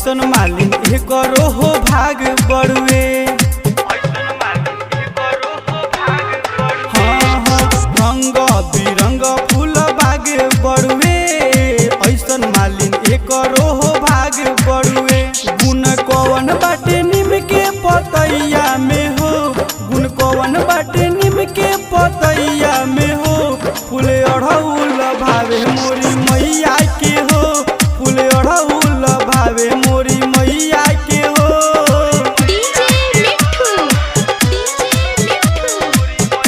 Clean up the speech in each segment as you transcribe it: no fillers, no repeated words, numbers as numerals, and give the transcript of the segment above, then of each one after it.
ऐसन मालिन एकरो हो भाग बड़ुए। हाँ हाँ रंग बिरंग फूल बाग बड़ुए, ऐसन मालिन एकरो हो भाग बड़ुए। गुण कौन बाटे निम के पतैया में हो, गुण कौन बाटे निम के पतैया में हो। फूले अढ़ौल भावे मोरी मैया के हो, फूले अढ़ौल भावे मोरी मैया के हो। डीजे मिट्ठू,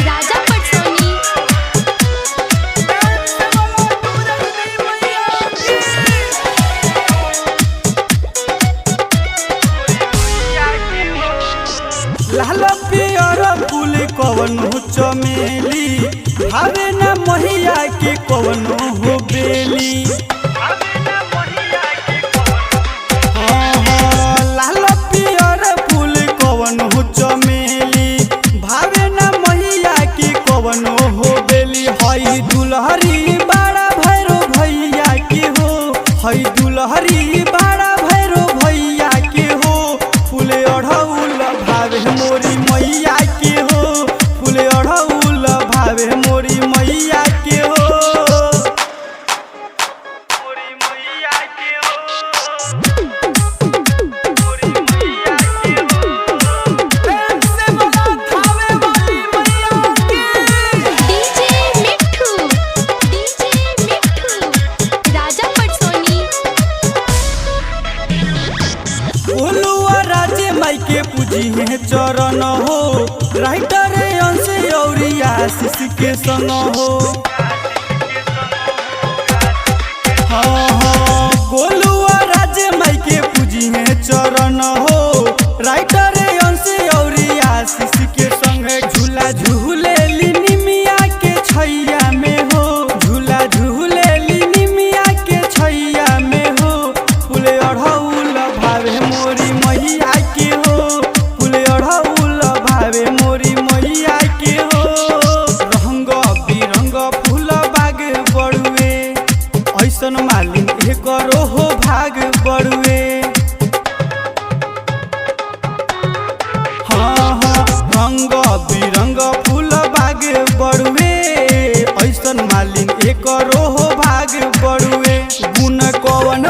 राजा पटसोनी। लाल पियर फूल कवन हो चमेली, भावे न मैया के कवन हो बेली। लाल पियर फूल कवन हो चमेली, भावे न मैया के कवन हो बेली। हई दुलहरी बड़ा भैरो भैया के हो, हई दुलहरी बड़ा भैरो भैया के हो। फूले अढ़ौल भावे मोरी मैया के हो, फूले अढ़ौल भावे मोरी मैया के हो। डीजे मिट्ठू, राजा पटसोनी। बोलुआ राजे माई के पूजी है चरण हो, राइटर अंश और आशीष के संग हो। हाँ हाँ बोलुआ राजे माई के पूजी है चरण हो, राइटर अंश और आशीष के संग। झूला झूले निमिया के छैया में हो, झूला झूले निमिया के छैया में हो। फूले अढ़ौल भावे मोरी मैया के हो, फूले अढ़ौल भावे मोरी मैया के हो। रंग बिरंग फूल बाग बड़ुए, ऐसन मालिन एकरो हो भाग बड़ुए। हाँ हाँ रंग बिरंग फूल बाग बड़ुए, ऐसन मालिन एकरो हो भाग बड़ुए। गुण कौन